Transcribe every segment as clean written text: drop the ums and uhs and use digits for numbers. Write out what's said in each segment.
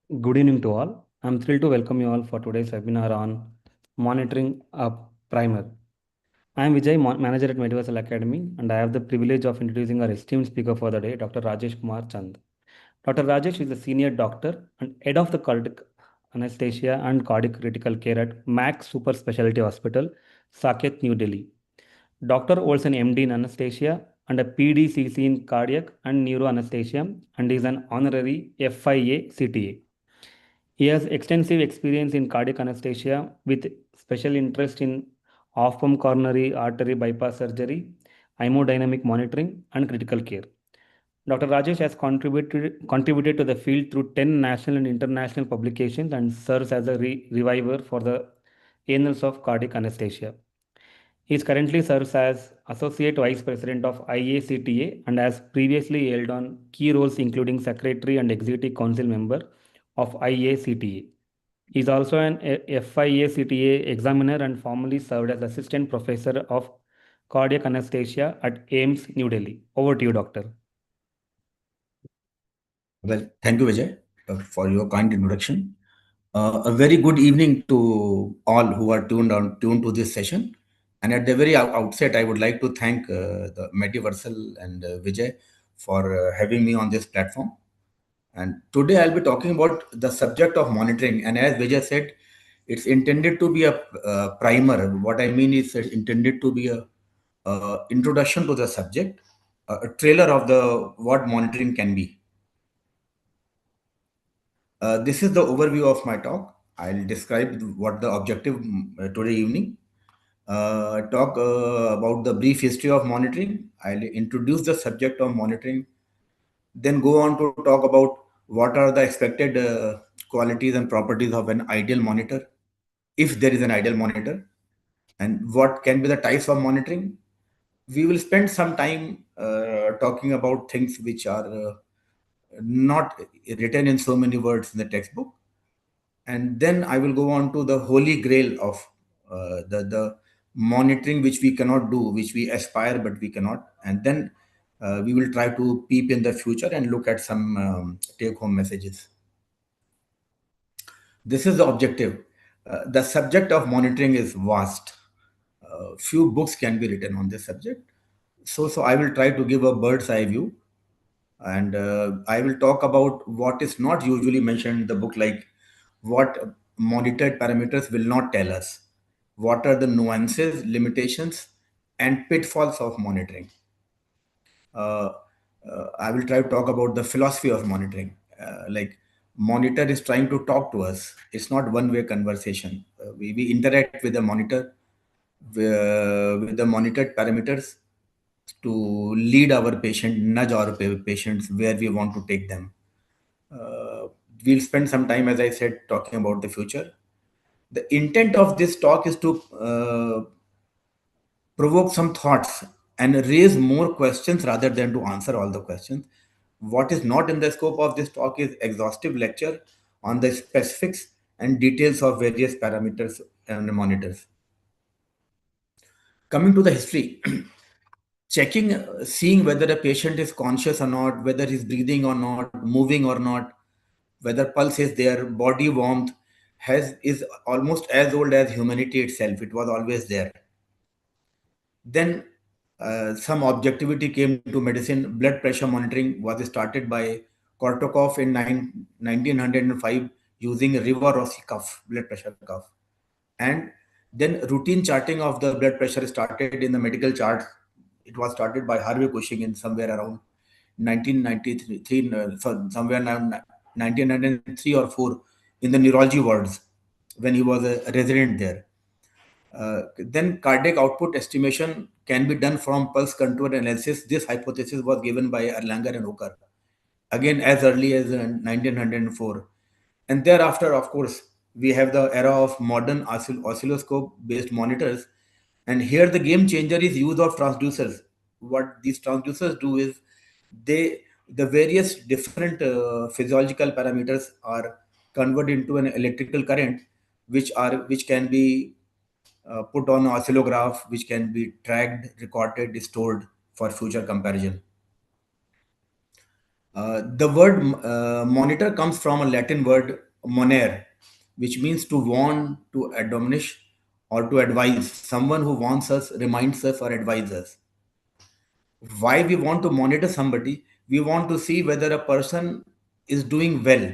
Good evening to all. I'm thrilled to welcome you all for today's webinar on monitoring a primer. I am Vijay, manager at Mediversal Academy, and I have the privilege of introducing our esteemed speaker for the day, Dr. Rajesh Kumar Chand. Dr. Rajesh is a senior doctor and head of the cardiac anesthesia and cardiac critical care at Max Super Specialty Hospital, Saket, New Delhi. Doctor holds an MD in anesthesia and a PDCC in cardiac and neuro anesthesia and is an honorary FIACTA. He has extensive experience in cardiac anesthesia with special interest in off-pump coronary artery bypass surgery, hemodynamic monitoring, and critical care. Dr. Rajesh has contributed to the field through 10 national and international publications and serves as a reviver for the annals of cardiac anesthesia. He is currently serves as Associate Vice President of IACTA and has previously held on key roles including Secretary and Executive Council member of IACTA. He is also an FIACTA examiner and formerly served as Assistant Professor of Cardiac Anesthesia at AIMS, New Delhi. Over to you, Doctor. Well, thank you, Vijay, for your kind introduction. A very good evening to all who are tuned to this session. And at the very outset, I would like to thank the Mediversal and Vijay for having me on this platform. And today I'll be talking about the subject of monitoring. And as Vijay said, it's intended to be a primer. What I mean is it's intended to be a introduction to the subject, a trailer of the what monitoring can be. This is the overview of my talk. I'll describe what the objective today evening. Talk about the brief history of monitoring. I'll introduce the subject of monitoring, then go on to talk about what are the expected qualities and properties of an ideal monitor, if there is an ideal monitor, and what can be the types of monitoring. We will spend some time talking about things which are not written in so many words in the textbook, and then I will go on to the holy grail of the monitoring which we cannot do, which we aspire but we cannot, and then we will try to peep in the future and look at some take-home messages. This is the objective. The subject of monitoring is vast. Few books can be written on this subject. So I will try to give a bird's eye view, and I will talk about what is not usually mentioned in the book, like what monitored parameters will not tell us, what are the nuances, limitations, and pitfalls of monitoring. uh, I will try to talk about the philosophy of monitoring. Like, monitor is trying to talk to us. It's not one-way conversation. We interact with the monitor, with the monitored parameters to lead our patient, nudge our patients where we want to take them. Uh, we'll spend some time, as I said, talking about the future. The intent of this talk is to provoke some thoughts and raise more questions rather than to answer all the questions. What is not in the scope of this talk is exhaustive lecture on the specifics and details of various parameters and monitors. Coming to the history, checking, seeing whether a patient is conscious or not, whether he's breathing or not, moving or not, whether pulse is there, body warmth is almost as old as humanity itself. It was always there. Then some objectivity came to medicine. Blood pressure monitoring was started by Kortokov in 1905 using Riva-Rossi cuff, blood pressure cuff. And then routine charting of the blood pressure started in the medical charts. It was started by Harvey Cushing in somewhere around 1993, somewhere around 1993 or 4, in the neurology wards when he was a resident there. Then cardiac output estimation can be done from pulse contour analysis. This hypothesis was given by Erlanger and Oker, again as early as 1904. And thereafter, of course, we have the era of modern oscilloscope-based monitors. And here the game changer is use of transducers. What these transducers do is the various different physiological parameters are converted into an electrical current, which can be put on oscillograph, which can be tracked, recorded, stored for future comparison. The word monitor comes from a Latin word monere, which means to warn, to admonish, or to advise. Someone who warns us, reminds us, or advises us. Why we want to monitor somebody? We want to see whether a person is doing well.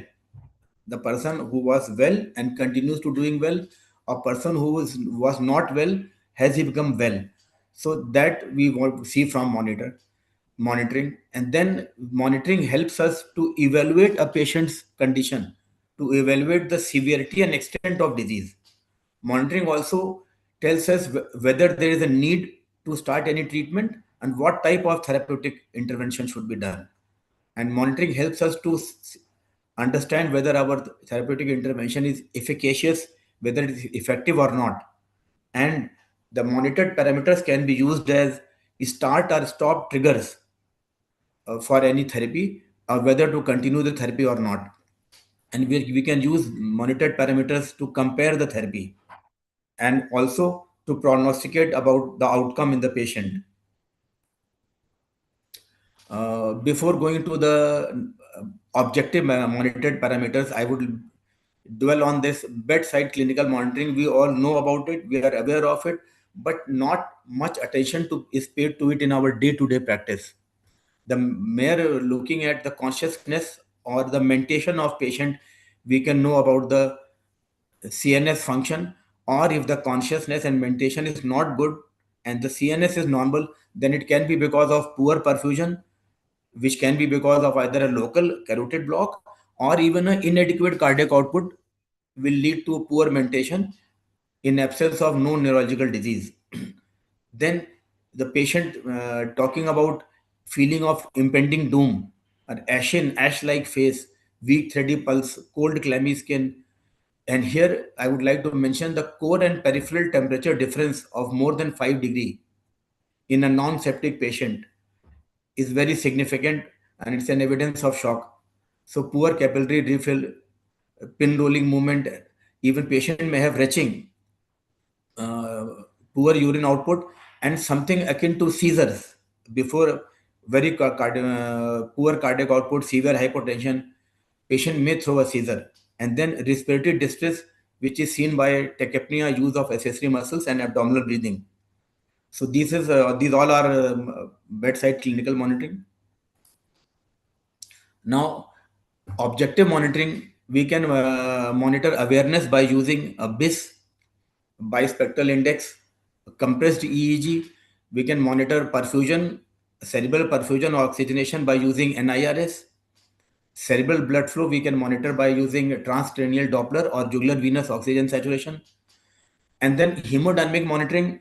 The person who was well and continues to doing well, a person who was not well, has he become well? So that we want to see from monitoring. And then monitoring helps us to evaluate a patient's condition, to evaluate the severity and extent of disease. Monitoring also tells us whether there is a need to start any treatment and what type of therapeutic intervention should be done. And monitoring helps us to understand whether our therapeutic intervention is efficacious, whether it is effective or not. And the monitored parameters can be used as start or stop triggers for any therapy, or whether to continue the therapy or not. And we can use monitored parameters to compare the therapy and also to prognosticate about the outcome in the patient. Before going to the objective monitored parameters, I would dwell on this bedside clinical monitoring. We all know about it, we are aware of it, but not much attention is paid to it in our day-to-day practice. The mere looking at the consciousness or the mentation of patient, we can know about the CNS function. Or if the consciousness and mentation is not good and the CNS is normal, then it can be because of poor perfusion, which can be because of either a local carotid block or even an inadequate cardiac output, will lead to poor mentation in absence of known neurological disease. Then the patient talking about feeling of impending doom, an ashen, ash-like face, weak, thready pulse, cold, clammy skin. And here I would like to mention the core and peripheral temperature difference of more than 5 degrees in a non-septic patient is very significant, and it's an evidence of shock. So poor capillary refill, pin rolling movement, even patient may have retching, uh, poor urine output, and something akin to seizures before very poor cardiac output, severe hypotension, patient may throw a seizure. And then respiratory distress, which is seen by tachypnea, use of accessory muscles, and abdominal breathing. So these all are bedside clinical monitoring. Now, objective monitoring, we can monitor awareness by using a BIS, bispectral index, compressed EEG. We can monitor perfusion, cerebral perfusion or oxygenation by using NIRS. Cerebral blood flow we can monitor by using transcranial Doppler or jugular venous oxygen saturation. And then hemodynamic monitoring,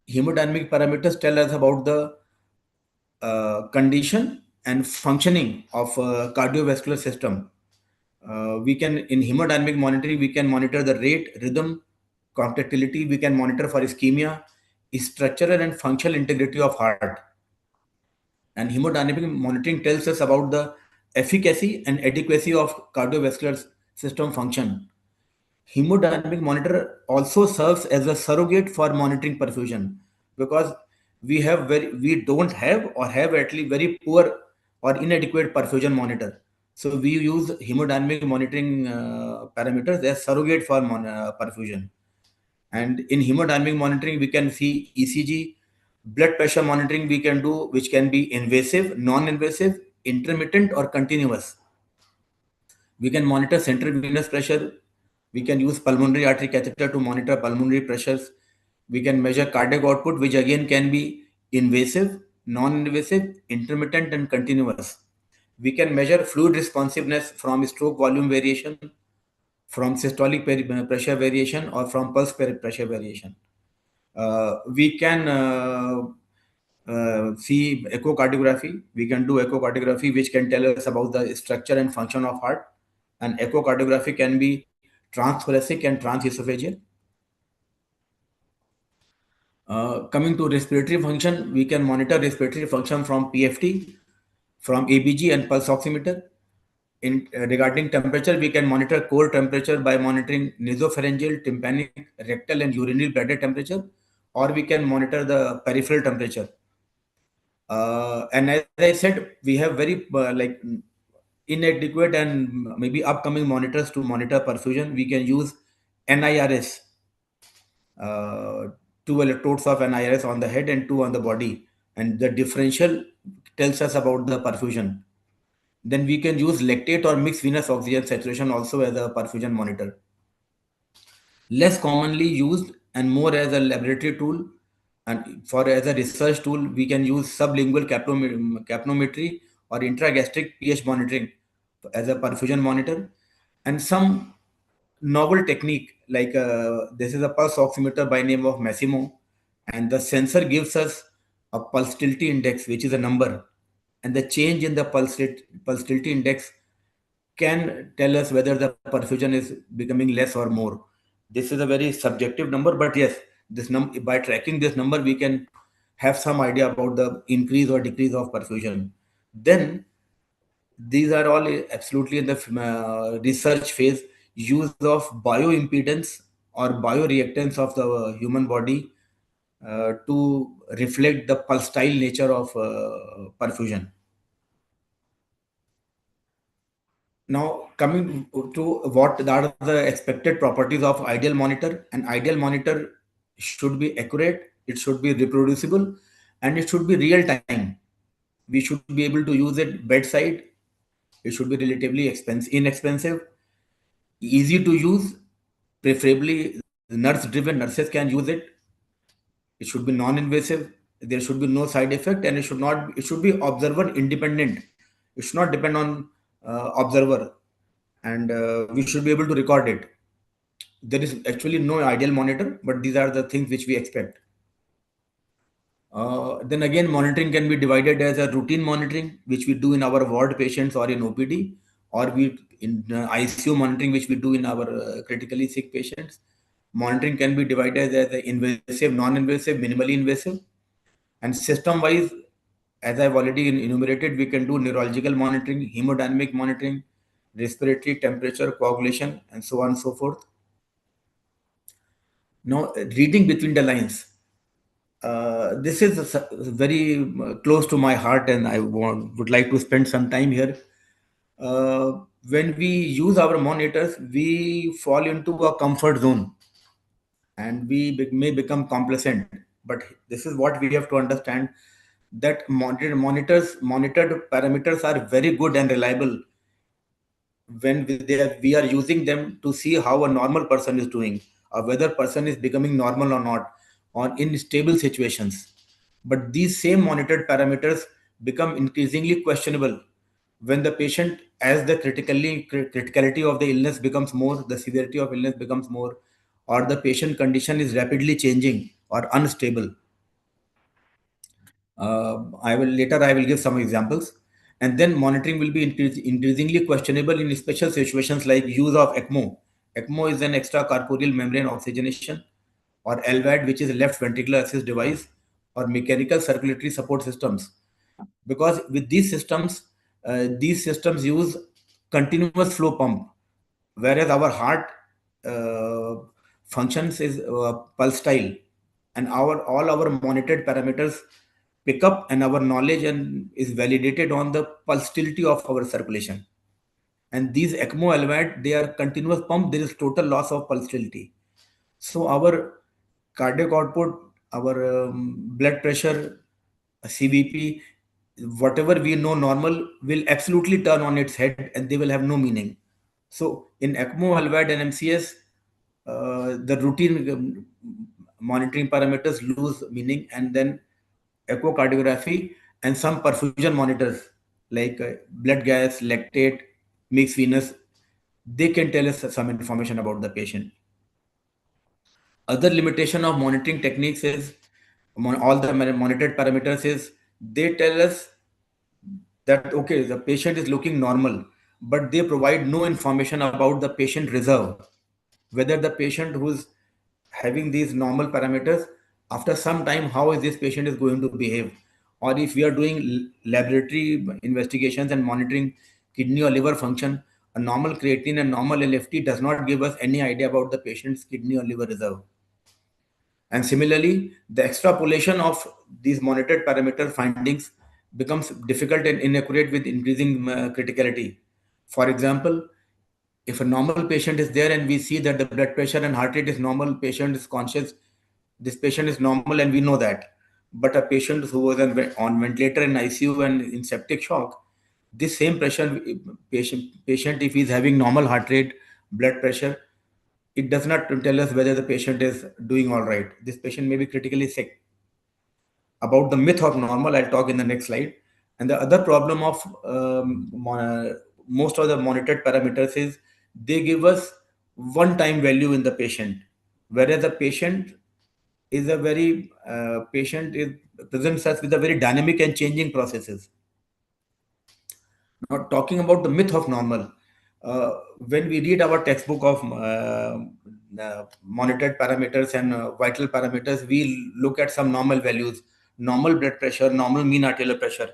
hemodynamic parameters tell us about the condition and functioning of cardiovascular system. We can, in hemodynamic monitoring, we can monitor the rate, rhythm, contractility. We can monitor for ischemia, structural and functional integrity of heart. And hemodynamic monitoring tells us about the efficacy and adequacy of cardiovascular system function. Hemodynamic monitor also serves as a surrogate for monitoring perfusion, because we don't have or have at least very poor or inadequate perfusion monitor. So we use hemodynamic monitoring parameters as surrogate for perfusion. And in hemodynamic monitoring, we can see ECG, blood pressure monitoring we can do, which can be invasive, non-invasive, intermittent, or continuous. We can monitor central venous pressure. We can use pulmonary artery catheter to monitor pulmonary pressures. We can measure cardiac output, which again can be invasive, non-invasive, intermittent, and continuous. We can measure fluid responsiveness from stroke volume variation, from systolic pressure variation, or from pulse pressure variation. We can see echocardiography. We can do echocardiography, which can tell us about the structure and function of heart. And echocardiography can be transthoracic and transesophageal. Coming to respiratory function, we can monitor respiratory function from PFT, from ABG and pulse oximeter. In regarding temperature, we can monitor core temperature by monitoring nasopharyngeal, tympanic, rectal, and urinary bladder temperature, or we can monitor the peripheral temperature. And as I said, we have very inadequate and maybe upcoming monitors to monitor perfusion, we can use NIRS, uh, two electrodes of NIRS on the head and two on the body, and the differential tells us about the perfusion. Then we can use lactate or mixed venous oxygen saturation also as a perfusion monitor. Less commonly used and more as a laboratory tool, and for as a research tool, we can use sublingual capnometry or intragastric pH monitoring as a perfusion monitor. And some novel technique like this is a pulse oximeter by name of Massimo, and the sensor gives us a pulsatility index, which is a number, and the change in the pulsatility index can tell us whether the perfusion is becoming less or more. This is a very subjective number, but yes, by tracking this number, we can have some idea about the increase or decrease of perfusion. Then these are all absolutely in the research phase. Use of bioimpedance or bioreactance of the human body to reflect the pulsatile nature of perfusion. Now, coming to what are the expected properties of ideal monitor. An ideal monitor should be accurate, it should be reproducible, and it should be real time. We should be able to use it bedside. It should be relatively inexpensive, easy to use, preferably nurse-driven. Nurses can use it. It should be non-invasive. There should be no side effect, and it should not. It should be observer independent. It should not depend on observer, and we should be able to record it. There is actually no ideal monitor, but these are the things which we expect. Then again, monitoring can be divided as a routine monitoring, which we do in our ward patients or in OPD, or we in ICU monitoring, which we do in our critically sick patients. Monitoring can be divided as a invasive, non-invasive, minimally invasive, and system-wise, as I've already enumerated, we can do neurological monitoring, hemodynamic monitoring, respiratory, temperature, coagulation, and so on and so forth. Now, reading between the lines. This is very close to my heart, and would like to spend some time here. Uh, when we use our monitors, we fall into a comfort zone, and we may become complacent. But this is what we have to understand, that monitored parameters are very good and reliable when we are using them to see how a normal person is doing, or whether person is becoming normal or not, or in stable situations. But these same monitored parameters become increasingly questionable when the patient, as the criticality of the illness becomes more, the severity of illness becomes more, or the patient condition is rapidly changing or unstable. I will give some examples, and then monitoring will be increasingly questionable in special situations like use of ECMO. ECMO is an extracorporeal membrane oxygenation, or LVAD, which is a left ventricular assist device, or mechanical circulatory support systems. Because with these systems use continuous flow pump, whereas our heart uh, functions is pulsatile, and our all our monitored parameters pick up, and our knowledge and is validated on the pulsatility of our circulation. And these ECMO LVAD, they are continuous pump, there is total loss of pulsatility. So our cardiac output, our blood pressure, CVP, whatever we know normal will absolutely turn on its head, and they will have no meaning. So in ECMO, LVAD, and MCS, the routine monitoring parameters lose meaning, and then echocardiography and some perfusion monitors like blood gas, lactate, mixed venous, they can tell us some information about the patient. Other limitation of monitoring techniques is all the monitored parameters is they tell us that okay, the patient is looking normal, but they provide no information about the patient reserve, whether the patient who's having these normal parameters, after some time how is this patient is going to behave. Or if we are doing laboratory investigations and monitoring kidney or liver function, a normal creatinine and normal LFT does not give us any idea about the patient's kidney or liver reserve. And similarly, the extrapolation of these monitored parameter findings becomes difficult and inaccurate with increasing criticality. For example, if a normal patient is there and we see that the blood pressure and heart rate is normal, patient is conscious, this patient is normal and we know that. But a patient who was on ventilator in ICU and in septic shock, this same patient, if he is having normal heart rate, blood pressure, it does not tell us whether the patient is doing all right. This patient may be critically sick. About the myth of normal, I'll talk in the next slide. And the other problem of most of the monitored parameters is they give us one time value in the patient, whereas the patient is presents us with a very dynamic and changing processes. Now, talking about the myth of normal, uh, when we read our textbook of monitored parameters and vital parameters, we look at some normal values, normal blood pressure, normal mean arterial pressure.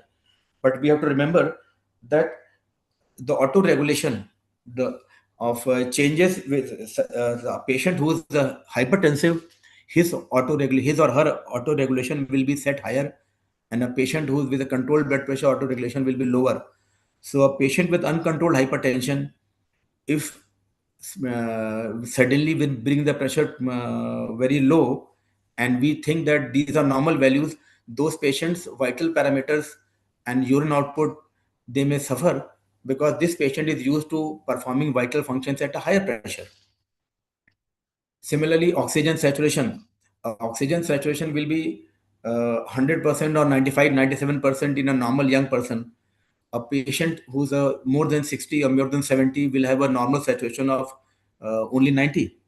But we have to remember that the auto regulation the of changes with a patient who is hypertensive, his or her auto regulation will be set higher, and a patient who is with a controlled blood pressure auto regulation will be lower. So a patient with uncontrolled hypertension, if suddenly will bring the pressure very low, and we think that these are normal values, those patients vital parameters and urine output, they may suffer, because this patient is used to performing vital functions at a higher pressure. Similarly, oxygen saturation. Oxygen saturation will be 100% or 95-97% in a normal young person. A patient who's more than 60 or more than 70 will have a normal saturation of only 90.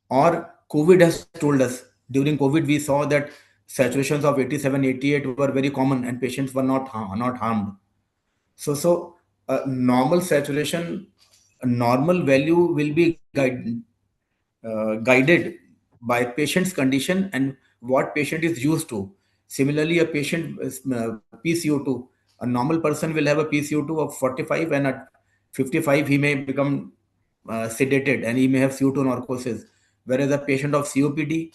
Or COVID has told us, during COVID we saw that saturations of 87, 88 were very common and patients were not harmed. So normal saturation, a normal value will be guided by patient's condition and what patient is used to. Similarly, a patient PCO2, a normal person will have a PCO2 of 45, and at 55 he may become sedated and he may have CO2 narcosis, whereas a patient of COPD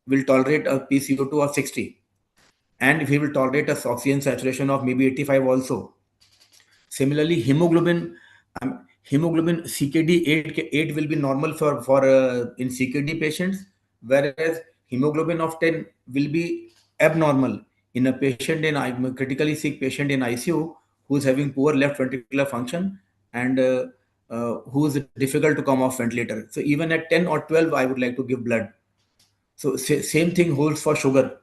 will tolerate a PCO2 of 60, and he will tolerate a oxygen saturation of maybe 85 also. Similarly, um, hemoglobin CKD 8 will be normal for in CKD patients, whereas hemoglobin of 10 will be abnormal in a patient in critically sick patient in ICU who is having poor left ventricular function and who is difficult to come off ventilator. So even at 10 or 12, I would like to give blood. So same thing holds for sugar,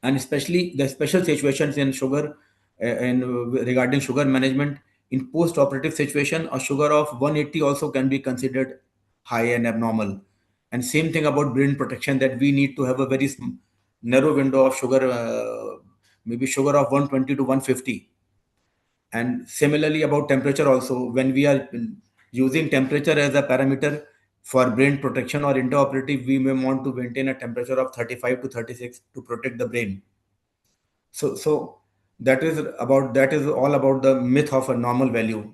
and especially the special situations in sugar and regarding sugar management. In post-operative situation, a sugar of 180 also can be considered high and abnormal. And same thing about brain protection, that we need to have a very narrow window of sugar, maybe sugar of 120 to 150. And similarly about temperature also, when we are using temperature as a parameter for brain protection or intraoperative, we may want to maintain a temperature of 35 to 36 to protect the brain. So that is all about the myth of a normal value.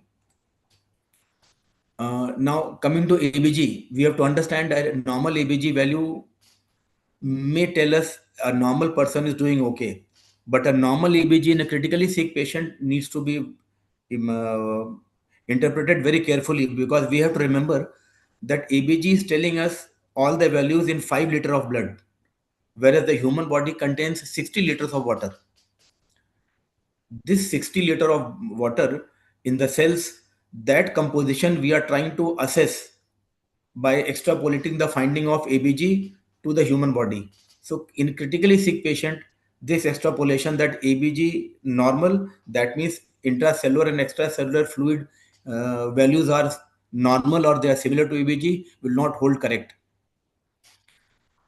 Now coming to ABG, we have to understand that a normal ABG value may tell us a normal person is doing okay, but a normal ABG in a critically sick patient needs to be interpreted very carefully, because we have to remember that ABG is telling us all the values in 5 liter of blood, whereas the human body contains 60 liters of water. This 60 liter of water in the cells, that composition we are trying to assess by extrapolating the finding of ABG to the human body. So in critically sick patient, this extrapolation that ABG normal, that means intracellular and extracellular fluid values are normal or they are similar to ABG, will not hold correct.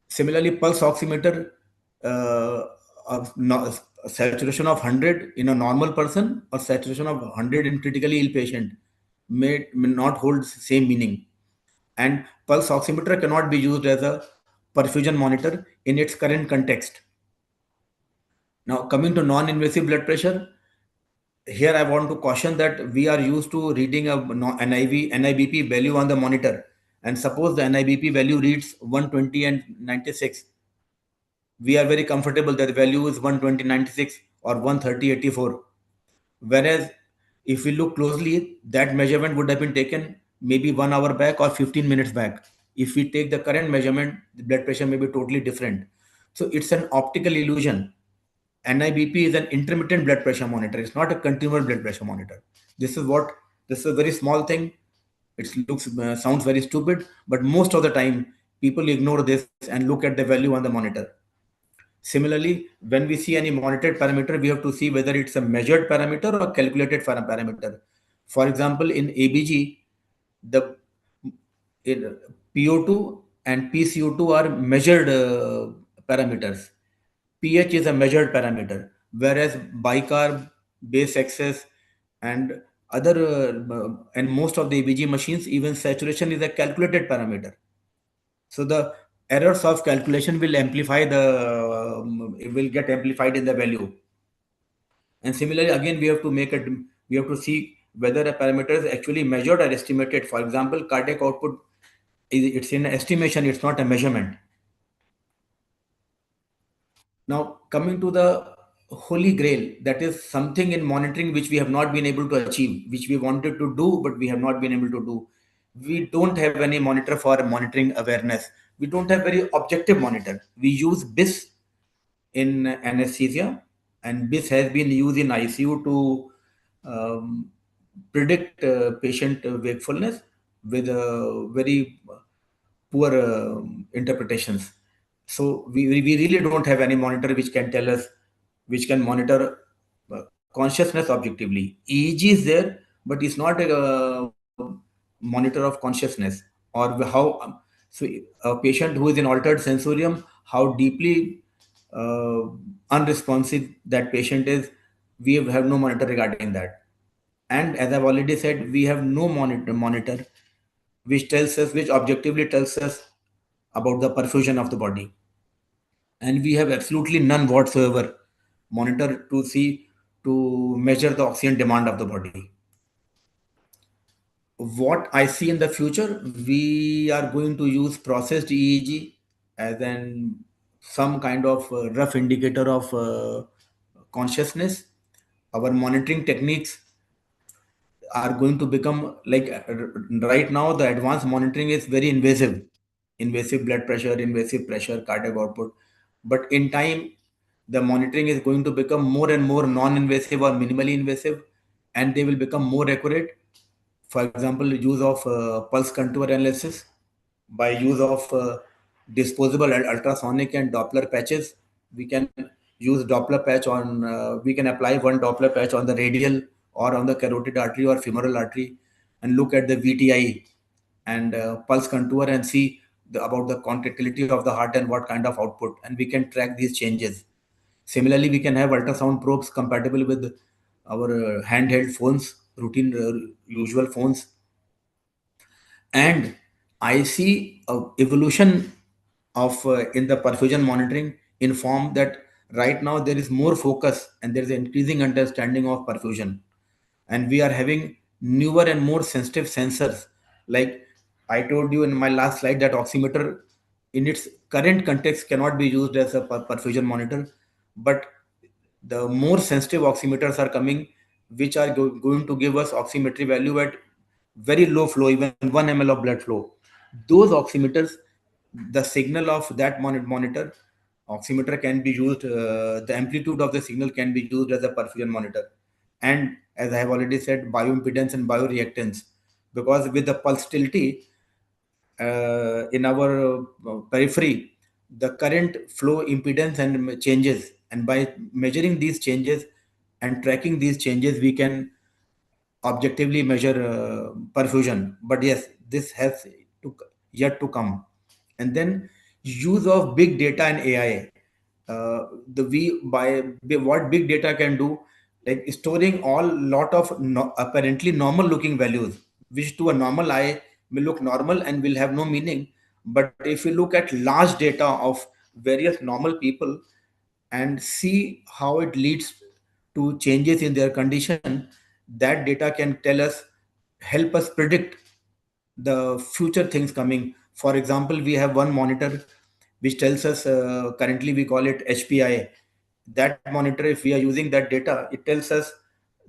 Similarly, pulse oximeter, uh, of saturation of 100 in a normal person or saturation of 100 in critically ill patient may not hold same meaning. And pulse oximeter cannot be used as a perfusion monitor in its current context. Now, coming to non-invasive blood pressure, here I want to caution that we are used to reading a NIBP value on the monitor. And suppose the NIBP value reads 120 and 96. We are very comfortable that the value is 120 96 or 130 84. Whereas if we look closely, that measurement would have been taken maybe 1 hour back or 15 minutes back. If we take the current measurement, the blood pressure may be totally different. So it's an optical illusion. NIBP is an intermittent blood pressure monitor. It's not a continuous blood pressure monitor. This is what this is a very small thing. It looks sounds very stupid, but most of the time people ignore this and look at the value on the monitor. Similarly, when we see any monitored parameter, we have to see whether it's a measured parameter or calculated parameter. For example, in ABG, the in PO2 and PCO2 are measured parameters. pH is a measured parameter, whereas bicarb, base excess, and other and most of the ABG machines, even saturation is a calculated parameter. So the errors of calculation will amplify it will get amplified in the value. And similarly, again, we have to see whether a parameter is actually measured or estimated. For example, cardiac output it's in estimation, it's not a measurement. Now, coming to the holy grail, that is something in monitoring which we have not been able to achieve, which we wanted to do, but we have not been able to do. We don't have any monitor for monitoring awareness. We don't have very objective monitor. We use BIS in anesthesia, and BIS has been used in ICU to um, predict patient wakefulness with very poor interpretations. So we really don't have any monitor which can tell us, which can monitor consciousness objectively. EEG is there, but it's not a monitor of consciousness or so a patient who is in altered sensorium, how deeply uh, unresponsive that patient is, we have no monitor regarding that. And as I've already said, we have no monitor which objectively tells us about the perfusion of the body. And we have absolutely none whatsoever monitor to measure the oxygen demand of the body. What I see in the future, we are going to use processed EEG as an some kind of rough indicator of consciousness. Our monitoring techniques are going to become like right now the advanced monitoring is very invasive blood pressure, invasive pressure, cardiac output. But in time, the monitoring is going to become more and more non-invasive or minimally invasive, and they will become more accurate. For example, use of pulse contour analysis by use of disposable ultrasonic and Doppler patches. We can use Doppler patch on, we can apply one Doppler patch on the radial or on the carotid artery or femoral artery and look at the VTI and pulse contour and see about the contractility of the heart and what kind of output, and we can track these changes. Similarly, we can have ultrasound probes compatible with our handheld phones, routine usual phones. And I see a evolution of in the perfusion monitoring in form that right now there is more focus and there is an increasing understanding of perfusion, and we are having newer and more sensitive sensors. Like I told you in my last slide that oximeter in its current context cannot be used as a perfusion monitor, but the more sensitive oximeters are coming, which are going to give us oximetry value at very low flow, even 1 ml of blood flow. Those oximeters, the signal of that monitor, oximeter can be used, the amplitude of the signal can be used as a perfusion monitor. And as I have already said, bioimpedance and bioreactance, because with the pulsatility in our periphery, the current flow impedance and changes, and by measuring these changes and tracking these changes, we can objectively measure perfusion. But yes, this has to, yet to come. And then use of big data and AI. The we by what big data can do, like storing all lot of apparently normal looking values, which to a normal eye may look normal and will have no meaning. But if you look at large data of various normal people and see how it leads to changes in their condition, that data can tell us, help us predict the future things coming. For example, we have one monitor which tells us, currently we call it HPI. That monitor, if we are using that data, it tells us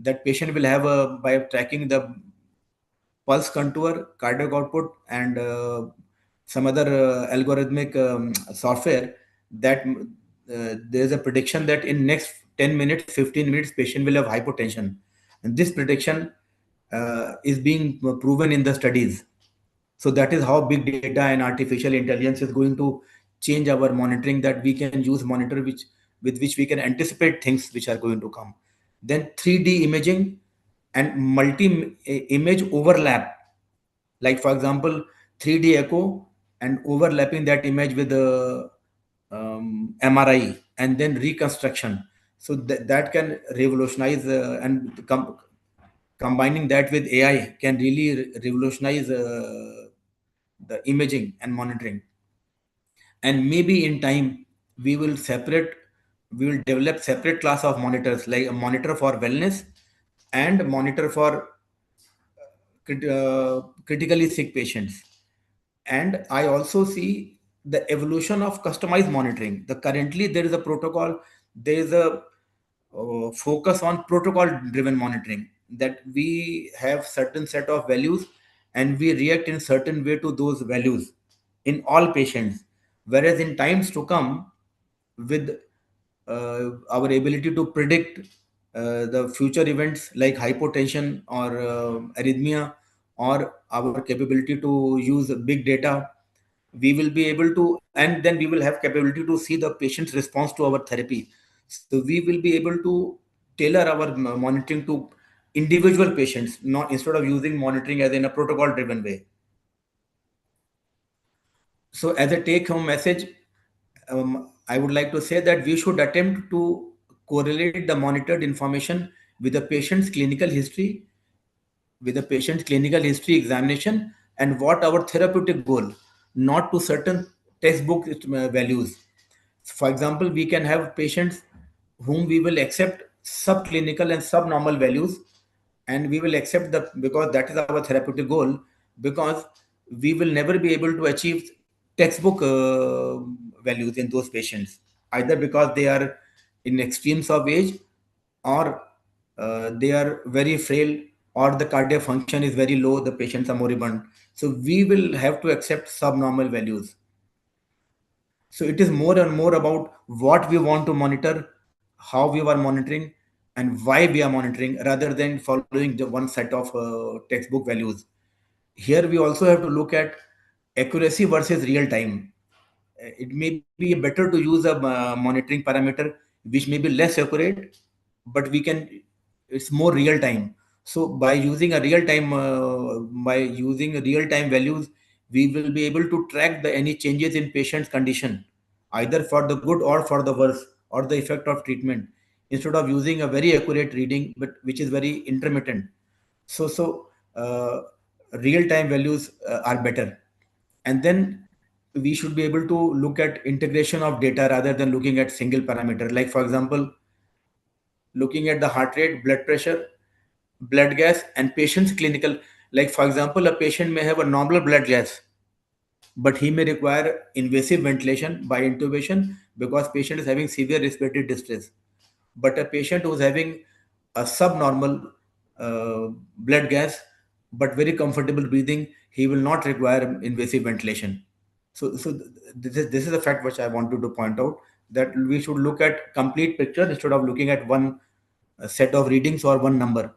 that patient will have by tracking the pulse contour, cardiac output, and some other algorithmic software, that there is a prediction that in next 10 minutes, 15 minutes, patient will have hypotension. And this prediction is being proven in the studies. So that is how big data and artificial intelligence is going to change our monitoring, that we can use monitor which with which we can anticipate things which are going to come. Then 3D imaging and multi image overlap, like for example 3D echo and overlapping that image with the MRI and then reconstruction. So that can revolutionize and combining that with AI can really revolutionize the imaging and monitoring. And maybe in time we will separate, we will develop separate class of monitors, like a monitor for wellness and monitor for critically sick patients. And I also see the evolution of customized monitoring. The currently there is a protocol, there is a focus on protocol driven monitoring, that we have certain set of values and we react in certain way to those values in all patients. Whereas in times to come, with our ability to predict the future events like hypotension or arrhythmia, or our capability to use big data, we will be able to, and then we will have capability to see the patient's response to our therapy. So we will be able to tailor our monitoring to individual patients, not instead of using monitoring as in a protocol driven way. So, as a take home message, I would like to say that we should attempt to correlate the monitored information with the patient's clinical history, with the patient's clinical history examination, and what our therapeutic goal, not to certain textbook values. For example, we can have patients whom we will accept subclinical and subnormal values, and we will accept the, because that is our therapeutic goal, because we will never be able to achieve textbook values in those patients, either because they are in extremes of age, or they are very frail, or the cardiac function is very low, the patients are moribund. So we will have to accept subnormal values. So it is more and more about what we want to monitor, how we are monitoring, and why we are monitoring, rather than following the one set of textbook values. Here we also have to look at accuracy versus real time. It may be better to use a monitoring parameter which may be less accurate, but we can, it's more real time. So by using a real time by using real time values, we will be able to track the any changes in patient's condition, either for the good or for the worse, or the effect of treatment, instead of using a very accurate reading but which is very intermittent. So real time values are better. And then we should be able to look at integration of data rather than looking at single parameter, like for example looking at the heart rate, blood pressure, blood gas, and patient's clinical. Like for example, a patient may have a normal blood gas, but he may require invasive ventilation by intubation because patient is having severe respiratory distress. But a patient who is having a subnormal blood gas but very comfortable breathing, he will not require invasive ventilation. So this is a fact which I wanted to point out, that we should look at complete picture instead of looking at one set of readings or one number.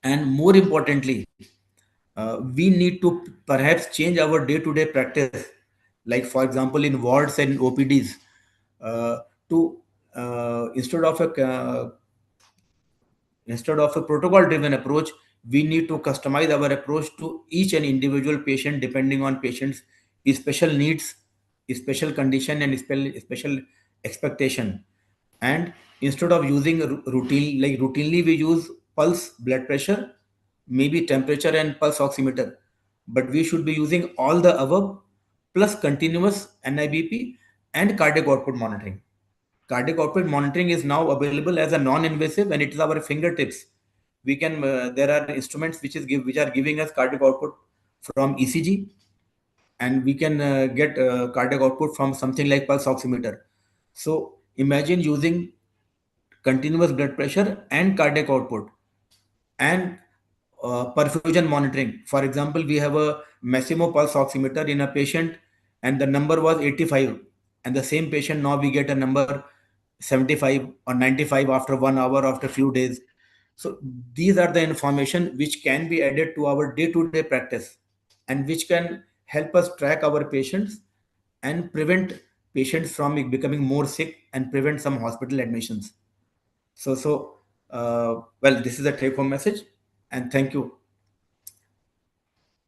And more importantly, we need to perhaps change our day-to-day practice, like for example in wards and OPDs, to instead of a protocol driven approach, we need to customize our approach to each and individual patient depending on patient's special needs, special condition, and special expectation. And instead of using routine, like routinely we use pulse, blood pressure, maybe temperature and pulse oximeter, but we should be using all the above plus continuous NIBP and cardiac output monitoring. Cardiac output monitoring is now available as a non-invasive, and it is our fingertips. We can there are instruments which are giving us cardiac output from ECG, and we can get cardiac output from something like pulse oximeter. So imagine using continuous blood pressure and cardiac output, and perfusion monitoring. For example, we have a Massimo pulse oximeter in a patient, and the number was 85, and the same patient now we get a number 75 or 95 after 1 hour, after a few days. So these are the information which can be added to our day-to-day practice, and which can help us track our patients and prevent patients from becoming more sick and prevent some hospital admissions. Well, this is a take-home message, and thank you.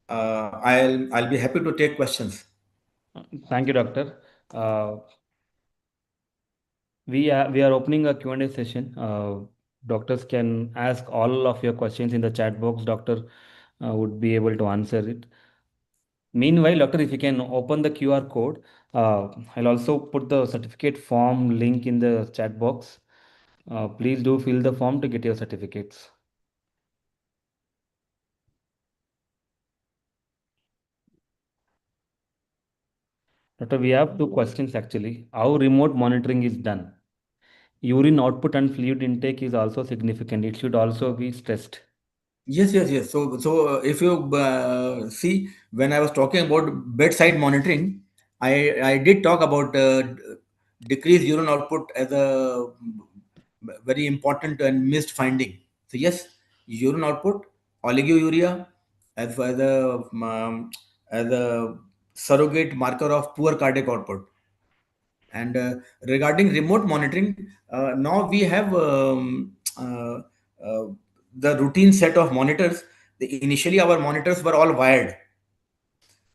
I'll be happy to take questions. Thank you, doctor. Uh, we are opening a Q&A session. Doctors can ask all of your questions in the chat box. Doctor would be able to answer it. Meanwhile, doctor, if you can open the QR code, I'll also put the certificate form link in the chat box. Please do fill the form to get your certificates. Doctor, we have two questions actually. How remote monitoring is done? Urine output and fluid intake is also significant. It should also be stressed. Yes, yes, yes. So if you see, when I was talking about bedside monitoring, I did talk about decreased urine output as a very important and missed finding. So yes, urine output, oliguria, as as a surrogate marker of poor cardiac output. And regarding remote monitoring, now we have uh, the routine set of monitors. Initially, our monitors were all wired.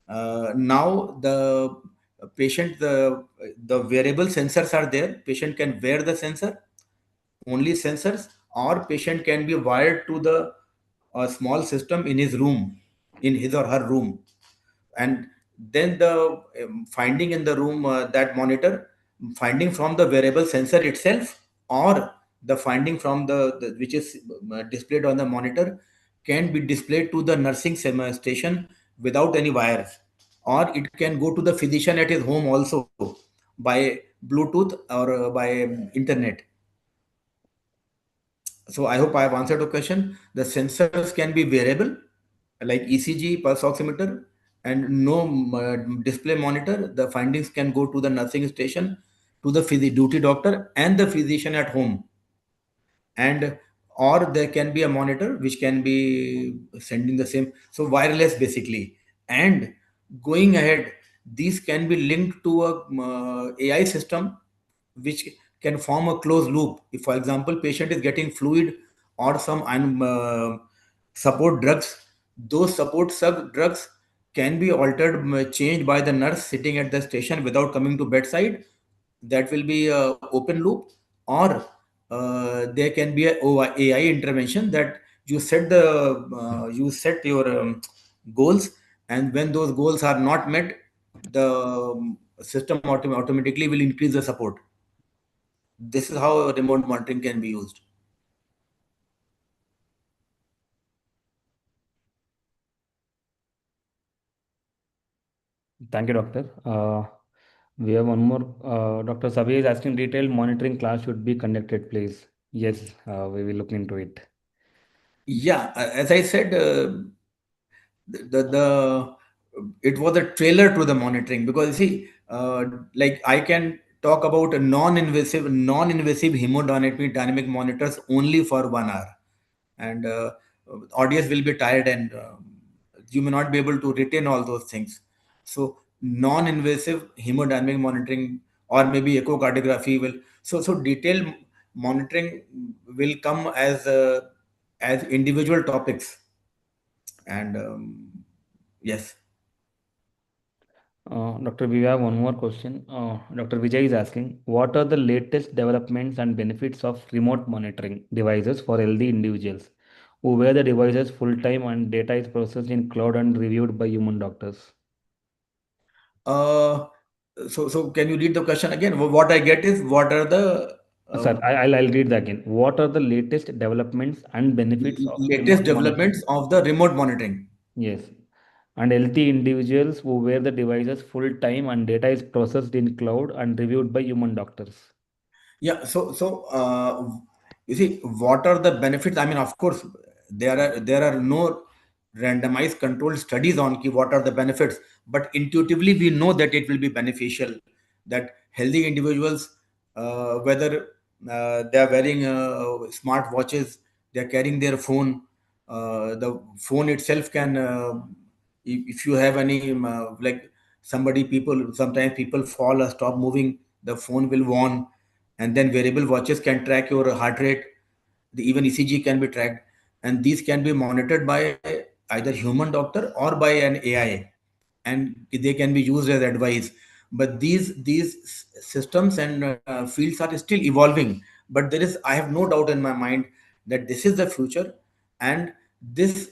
Now the wearable sensors are there. Patient can wear the sensor, only sensors, or patient can be wired to the small system in his room, in his or her room. And then the finding in the room, that monitor finding from the wearable sensor itself, or the finding from the which is displayed on the monitor, can be displayed to the nursing station without any wires, or it can go to the physician at his home also by Bluetooth or by internet. So I hope I have answered the question. The sensors can be variable, like ECG, pulse oximeter, and no display monitor. The findings can go to the nursing station, to the duty doctor, and the physician at home. And or there can be a monitor which can be sending the same. So wireless basically. And going ahead, these can be linked to a AI system which can form a closed loop. If, for example, patient is getting fluid or some support drugs, those drugs can be altered, changed by the nurse sitting at the station without coming to bedside. That will be a open loop. Or there can be a AI intervention, that you set your goals, and when those goals are not met, the system automatically will increase the support. This is how remote monitoring can be used. Thank you, doctor. We have one more. Dr. Sabi is asking detailed monitoring class should be conducted, please. Yes, we will look into it. Yeah, as I said, the it was a trailer to the monitoring, because you see, like I can talk about a non-invasive hemodynamic dynamic monitors only for 1 hour, and audience will be tired, and you may not be able to retain all those things. So non-invasive hemodynamic monitoring, or maybe echocardiography will, so detailed monitoring will come as individual topics. And yes. Doctor, we have one more question. Dr. Vijay is asking, what are the latest developments and benefits of remote monitoring devices for healthy individuals who wear the devices full time and data is processed in cloud and reviewed by human doctors? Uh, so can you read the question again? What I get is, what are the Sir, I'll read that again. What are the latest developments and benefits of latest remote monitoring? developments of the remote monitoring? Yes. And healthy individuals who wear the devices full time and data is processed in cloud and reviewed by human doctors. Yeah. So You see, what are the benefits? I mean, of course, there are no randomized controlled studies on what are the benefits, but intuitively we know that it will be beneficial. That healthy individuals, whether they are wearing smart watches, they are carrying their phone. The phone itself can, if you have any like people sometimes people fall or stop moving, the phone will warn, and then wearable watches can track your heart rate. Even ECG can be tracked, and these can be monitored by either human doctor or by an AI, and they can be used as advice. But these systems and fields are still evolving. But I have no doubt in my mind that this is the future, and this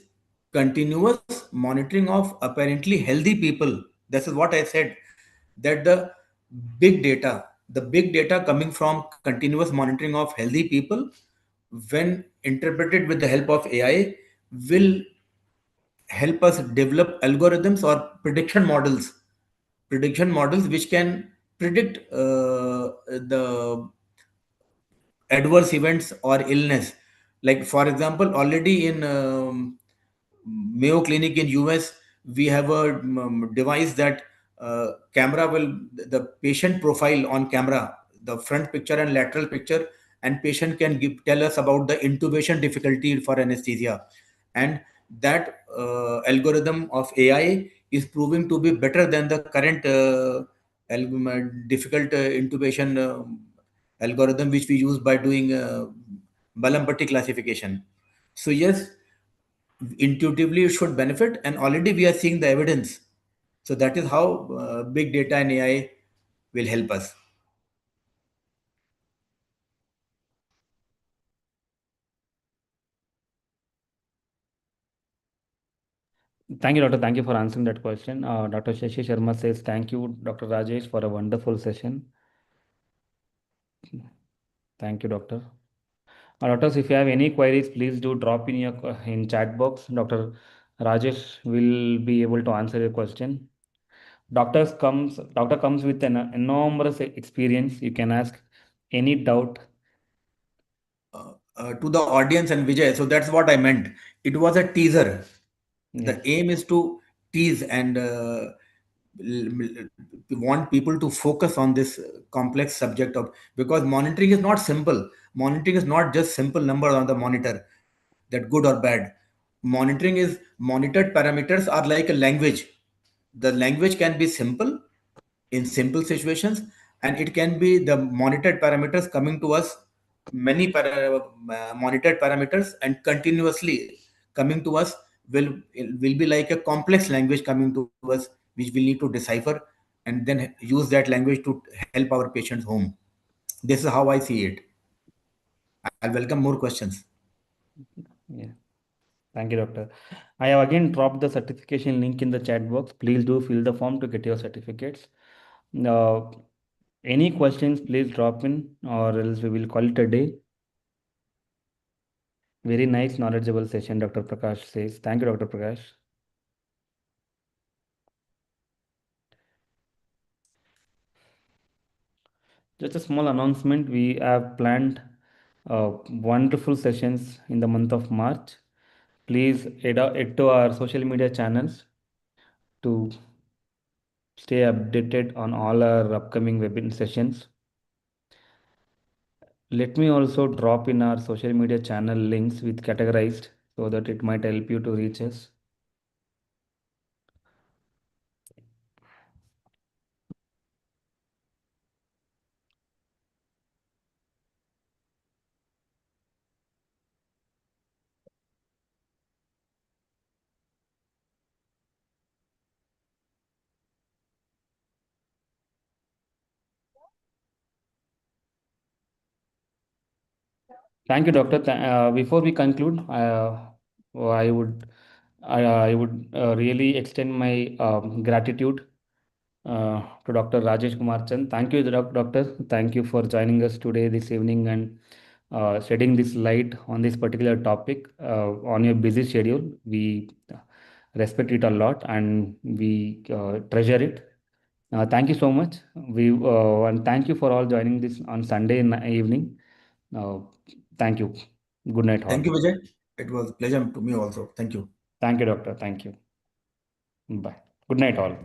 continuous monitoring of apparently healthy people. This is what I said, that the big data coming from continuous monitoring of healthy people, when interpreted with the help of AI, will help us develop algorithms or prediction models which can predict the adverse events or illness. Like for example, already in Mayo Clinic in US, we have a device that camera will the patient profile on camera, the front picture and lateral picture, and patient can tell us about the intubation difficulty for anesthesia, and that algorithm of AI is proving to be better than the current difficult intubation algorithm which we use by doing Balampati classification. So yes, intuitively it should benefit, and already we are seeing the evidence. So that is how big data and AI will help us. Thank you, Doctor. Thank you for answering that question. Dr. Shashi Sharma says, thank you, Dr. Rajesh, for a wonderful session. Thank you, Doctor. Doctors, if you have any queries, please do drop in your in chat box. Dr. Rajesh will be able to answer your question. Doctor comes with an enormous experience. You can ask any doubt. To the audience and Vijay, so that's what I meant. It was a teaser. The Yes. aim is to tease and we want people to focus on this complex subject of, because monitoring is not simple. Monitoring is not just simple numbers on the monitor, that good or bad. Monitoring is monitored parameters are like a language. The language can be simple in simple situations, and it can be the monitored parameters coming to us, monitored parameters and continuously coming to us will be like a complex language coming to us, which we need to decipher and then use that language to help our patients home. This is how I see it. I'll welcome more questions. Yeah. Thank you, Doctor. I have again dropped the certification link in the chat box. Please do fill the form to get your certificates. Uh, any questions, please drop in, or else we will call it a day. Very nice, knowledgeable session, Dr. Prakash says. Thank you, Dr. Prakash. Just a small announcement. We have planned wonderful sessions in the month of March. Please head to our social media channels to stay updated on all our upcoming webinar sessions. Let me also drop in our social media channel links with categorized so that it might help you to reach us. Thank you, Doctor. Before we conclude, I would really extend my gratitude to Dr. Rajesh Kumar Chand. Thank you, Doctor. Thank you for joining us today, this evening, and shedding this light on this particular topic on your busy schedule. We respect it a lot and we treasure it. Thank you so much. And thank you for all joining this on Sunday evening. Uh, Thank you. Good night, Thank all. you, Vijay. It was pleasure to me also. Thank you. Thank you, doctor. Thank you. Bye. Good night, all.